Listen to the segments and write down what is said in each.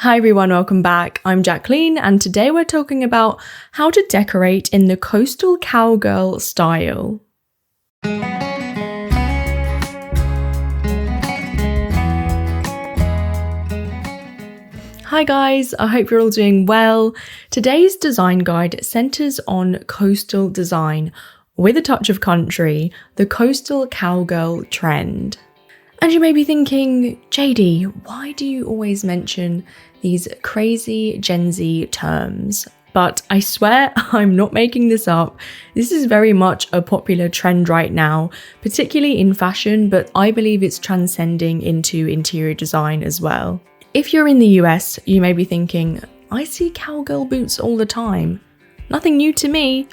Hi everyone, welcome back. I'm Jacqueline and today we're talking about how to decorate in the Coastal Cowgirl style. Hi guys, I hope you're all doing well. Today's design guide centers on coastal design with a touch of country, the Coastal Cowgirl trend. And you may be thinking, JD, why do you always mention these crazy Gen Z terms? But I swear I'm not making this up. This is very much a popular trend right now, particularly in fashion, but I believe it's transcending into interior design as well. If you're in the US, you may be thinking, I see cowgirl boots all the time. Nothing new to me.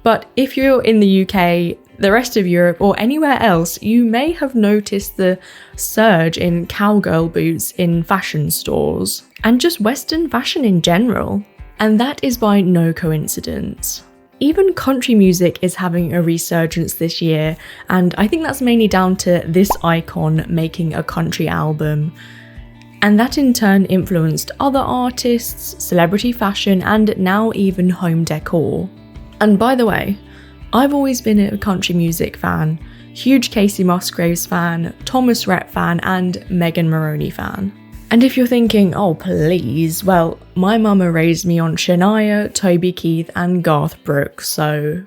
But if you're in the UK, the rest of Europe or anywhere else, you may have noticed the surge in cowgirl boots in fashion stores and just Western fashion in general. And that is by no coincidence. Even country music is having a resurgence this year, and I think that's mainly down to this icon making a country album. And that in turn influenced other artists, celebrity fashion, and now even home decor. And by the way, I've always been a country music fan, huge Casey Musgraves fan, Thomas Rhett fan, and Megan Moroney fan. And if you're thinking, oh please, well, my mama raised me on Shania, Toby Keith, and Garth Brooks, so...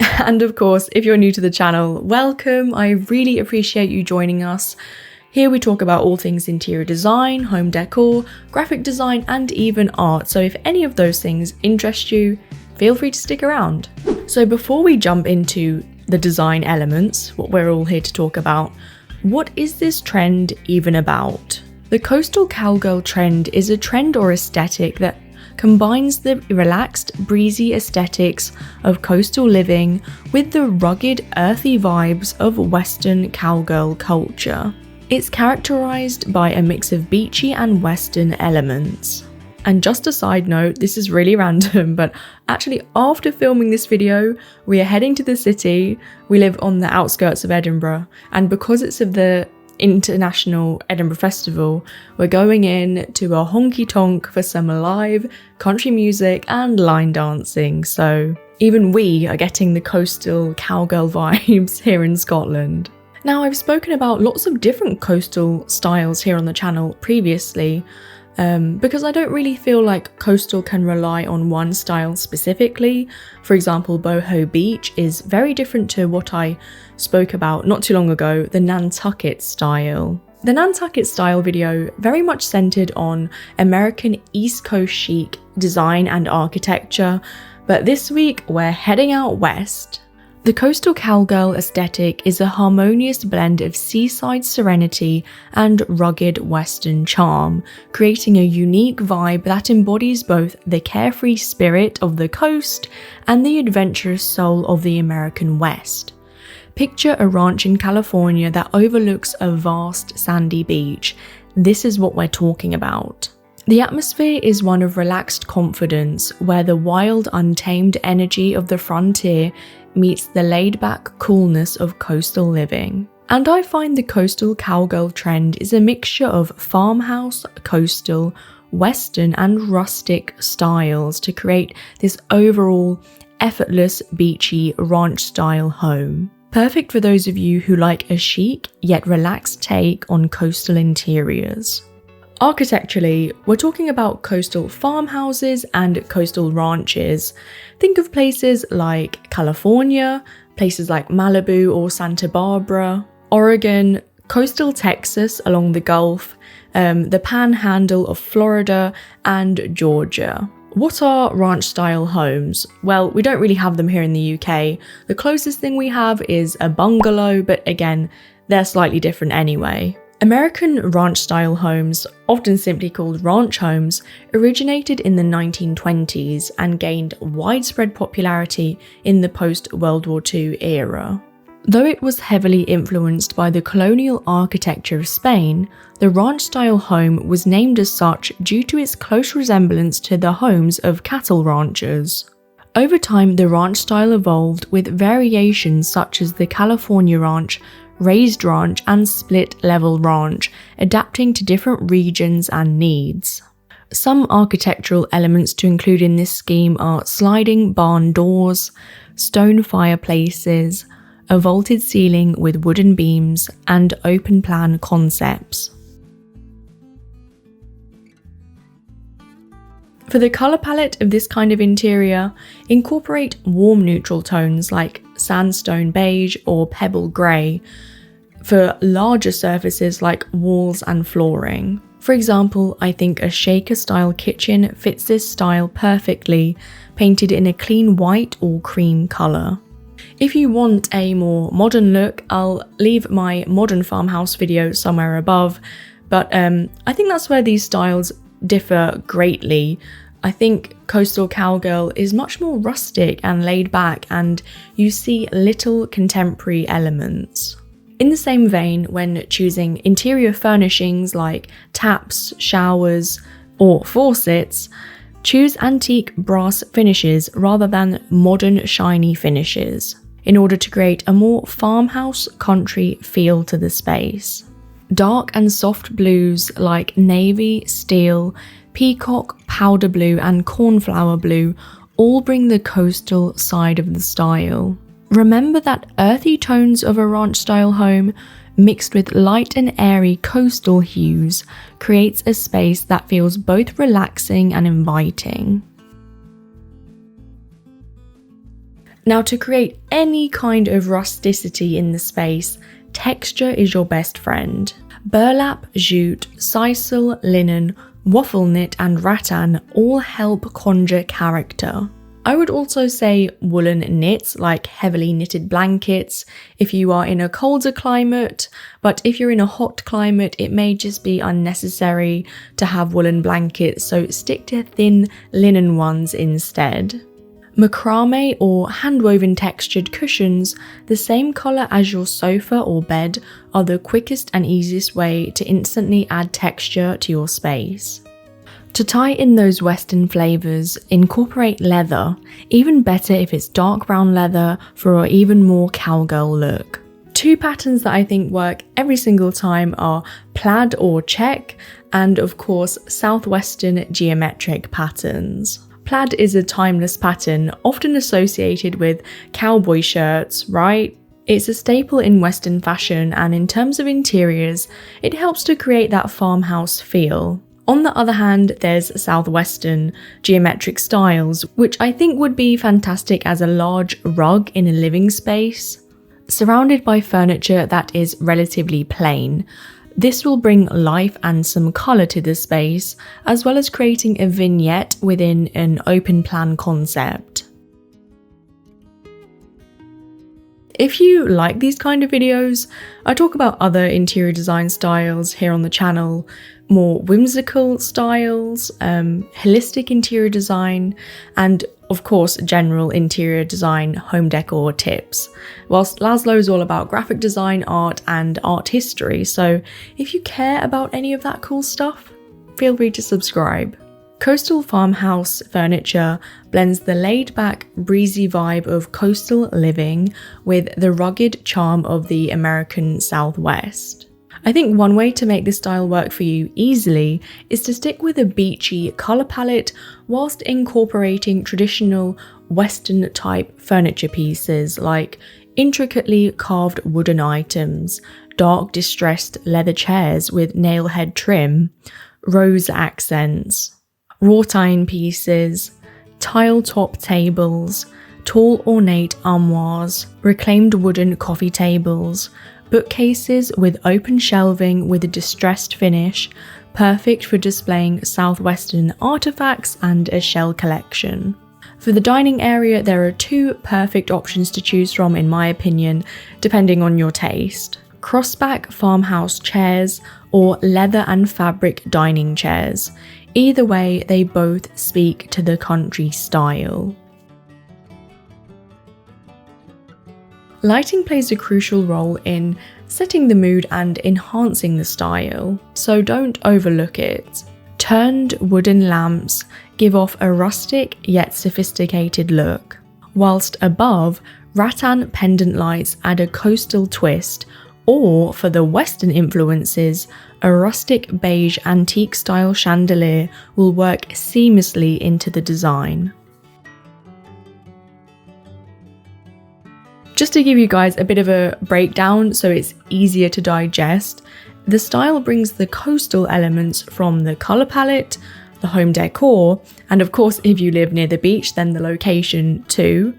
And of course, if you're new to the channel, welcome, I really appreciate you joining us. Here we talk about all things interior design, home decor, graphic design, and even art, so if any of those things interest you, feel free to stick around. So before we jump into the design elements, what we're all here to talk about, what is this trend even about? The Coastal Cowgirl trend is a trend or aesthetic that combines the relaxed, breezy aesthetics of coastal living with the rugged, earthy vibes of Western cowgirl culture. It's characterized by a mix of beachy and Western elements. And just a side note, this is really random, but actually after filming this video, we are heading to the city. We live on the outskirts of Edinburgh, and because it's of the International Edinburgh Festival, we're going in to a honky tonk for some live country music and line dancing. So even we are getting the coastal cowgirl vibes here in Scotland. Now, I've spoken about lots of different coastal styles here on the channel previously, because I don't really feel like coastal can rely on one style specifically. For example, boho beach is very different to what I spoke about not too long ago, the Nantucket style. The Nantucket style video very much centered on American East Coast chic design and architecture, but this week we're heading out west. The Coastal Cowgirl aesthetic is a harmonious blend of seaside serenity and rugged Western charm, creating a unique vibe that embodies both the carefree spirit of the coast and the adventurous soul of the American West. Picture a ranch in California that overlooks a vast sandy beach. This is what we're talking about. The atmosphere is one of relaxed confidence, where the wild, untamed energy of the frontier meets the laid-back coolness of coastal living. And I find the Coastal Cowgirl trend is a mixture of farmhouse, coastal, Western, and rustic styles to create this overall effortless, beachy, ranch-style home. Perfect for those of you who like a chic yet relaxed take on coastal interiors. Architecturally, we're talking about coastal farmhouses and coastal ranches. Think of places like California, places like Malibu or Santa Barbara, Oregon, coastal Texas along the Gulf, the panhandle of Florida, and Georgia. What are ranch-style homes? Well, we don't really have them here in the UK. The closest thing we have is a bungalow, but again, they're slightly different anyway. American ranch-style homes, often simply called ranch homes, originated in the 1920s and gained widespread popularity in the post-World War II era. Though it was heavily influenced by the colonial architecture of Spain, the ranch-style home was named as such due to its close resemblance to the homes of cattle ranchers. Over time, the ranch style evolved with variations such as the California ranch, raised ranch, and split level ranch, adapting to different regions and needs. Some architectural elements to include in this scheme are sliding barn doors, stone fireplaces, a vaulted ceiling with wooden beams, and open plan concepts. For the colour palette of this kind of interior, incorporate warm neutral tones like sandstone beige or pebble grey for larger surfaces like walls and flooring. For example, I think a shaker-style kitchen fits this style perfectly, painted in a clean white or cream colour. If you want a more modern look, I'll leave my modern farmhouse video somewhere above, but I think that's where these styles differ greatly. I think Coastal Cowgirl is much more rustic and laid back, and you see little contemporary elements. In the same vein, when choosing interior furnishings like taps, showers, or faucets, choose antique brass finishes rather than modern shiny finishes, in order to create a more farmhouse country feel to the space. Dark and soft blues like navy, steel, peacock, powder blue, and cornflower blue all bring the coastal side of the style. Remember that earthy tones of a ranch-style home, mixed with light and airy coastal hues, creates a space that feels both relaxing and inviting. Now, to create any kind of rusticity in the space, texture is your best friend. Burlap, jute, sisal, linen, waffle knit, and rattan all help conjure character. I would also say woolen knits, like heavily knitted blankets, if you are in a colder climate, but if you're in a hot climate, it may just be unnecessary to have woolen blankets, so stick to thin linen ones instead. Macrame or hand-woven textured cushions, the same colour as your sofa or bed, are the quickest and easiest way to instantly add texture to your space. To tie in those Western flavours, incorporate leather, even better if it's dark brown leather for an even more cowgirl look. Two patterns that I think work every single time are plaid or check, and of course southwestern geometric patterns. Plaid is a timeless pattern, often associated with cowboy shirts, right? It's a staple in Western fashion, and in terms of interiors, it helps to create that farmhouse feel. On the other hand, there's southwestern geometric styles, which I think would be fantastic as a large rug in a living space, surrounded by furniture that is relatively plain. This will bring life and some colour to the space, as well as creating a vignette within an open plan concept. If you like these kind of videos, I talk about other interior design styles here on the channel, more whimsical styles, holistic interior design, and of course general interior design home decor tips. Whilst Laszlo is all about graphic design, art and art history, so if you care about any of that cool stuff, feel free to subscribe. Coastal farmhouse furniture blends the laid-back, breezy vibe of coastal living with the rugged charm of the American Southwest. I think one way to make this style work for you easily is to stick with a beachy colour palette whilst incorporating traditional Western type furniture pieces like intricately carved wooden items, dark distressed leather chairs with nail head trim, rose accents, wrought iron pieces, tile top tables, tall ornate armoires, reclaimed wooden coffee tables, bookcases with open shelving with a distressed finish, perfect for displaying southwestern artifacts and a shell collection. For the dining area, there are two perfect options to choose from in my opinion, depending on your taste. Crossback farmhouse chairs or leather and fabric dining chairs. Either way, they both speak to the country style. Lighting plays a crucial role in setting the mood and enhancing the style, so don't overlook it. Turned wooden lamps give off a rustic yet sophisticated look, whilst above, rattan pendant lights add a coastal twist, Or for the Western influences, a rustic beige antique style chandelier will work seamlessly into the design. Just to give you guys a bit of a breakdown so it's easier to digest, the style brings the coastal elements from the colour palette, the home decor, and of course if you live near the beach then the location too,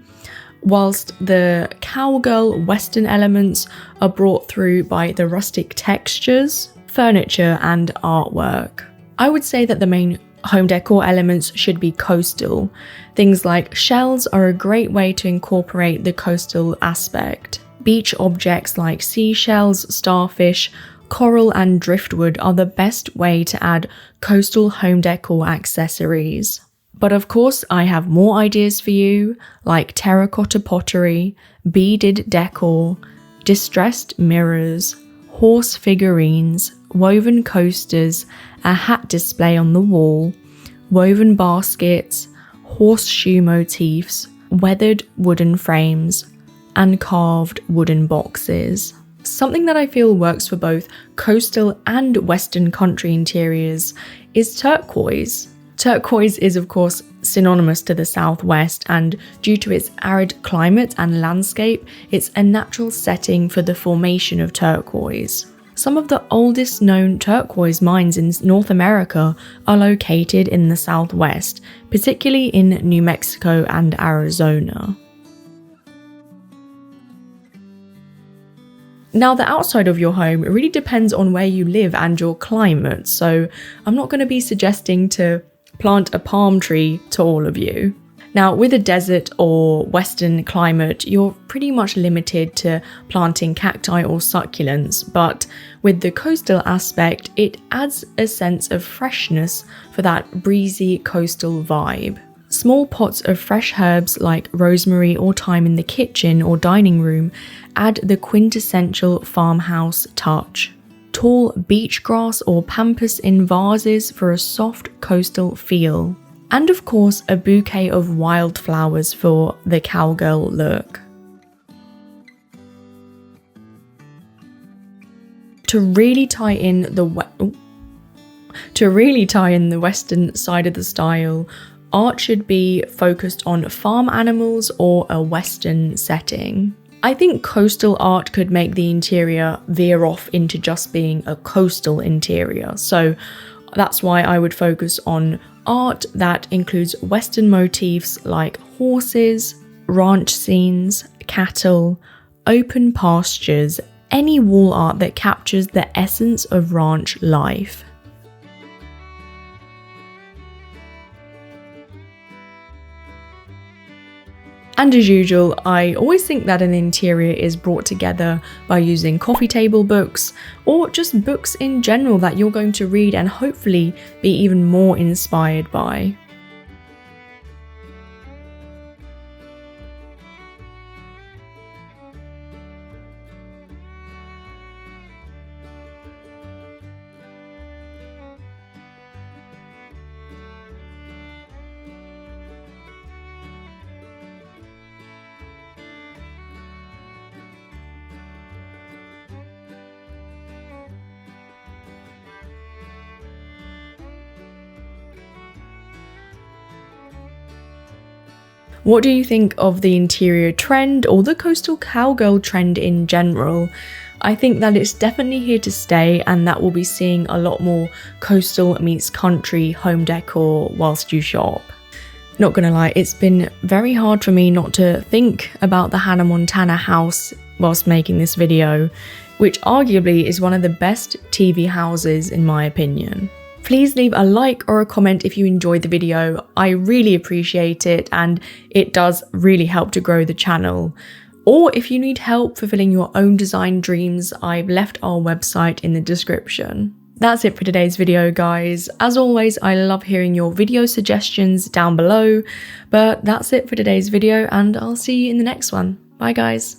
whilst the cowgirl Western elements are brought through by the rustic textures, furniture and artwork. I would say that the main home decor elements should be coastal. Things like shells are a great way to incorporate the coastal aspect. Beach objects like seashells, starfish, coral and driftwood are the best way to add coastal home decor accessories. But of course I have more ideas for you, like terracotta pottery, beaded decor, distressed mirrors, horse figurines, woven coasters, a hat display on the wall, woven baskets, horseshoe motifs, weathered wooden frames, and carved wooden boxes. Something that I feel works for both coastal and Western country interiors is turquoise. Turquoise is of course synonymous to the southwest, and due to its arid climate and landscape, it's a natural setting for the formation of turquoise. Some of the oldest known turquoise mines in North America are located in the southwest, particularly in New Mexico and Arizona. Now, the outside of your home really depends on where you live and your climate, so I'm not going to be suggesting to plant a palm tree to all of you. Now, with a desert or western climate, you're pretty much limited to planting cacti or succulents, but with the coastal aspect, it adds a sense of freshness for that breezy coastal vibe. Small pots of fresh herbs like rosemary or thyme in the kitchen or dining room add the quintessential farmhouse touch. Tall beach grass or pampas in vases for a soft coastal feel. And of course, a bouquet of wildflowers for the cowgirl look. To really tie in the western side of the style, art should be focused on farm animals or a western setting. I think coastal art could make the interior veer off into just being a coastal interior, so that's why I would focus on art that includes western motifs like horses, ranch scenes, cattle, open pastures, any wall art that captures the essence of ranch life. And as usual, I always think that an interior is brought together by using coffee table books or just books in general that you're going to read and hopefully be even more inspired by. What do you think of the interior trend or the coastal cowgirl trend in general? I think that it's definitely here to stay and that we'll be seeing a lot more coastal meets country home decor whilst you shop. Not gonna lie, it's been very hard for me not to think about the Hannah Montana house whilst making this video, which arguably is one of the best TV houses in my opinion. Please leave a like or a comment if you enjoyed the video. I really appreciate it and it does really help to grow the channel. Or if you need help fulfilling your own design dreams, I've left our website in the description. That's it for today's video, guys. As always, I love hearing your video suggestions down below, but that's it for today's video and I'll see you in the next one. Bye, guys.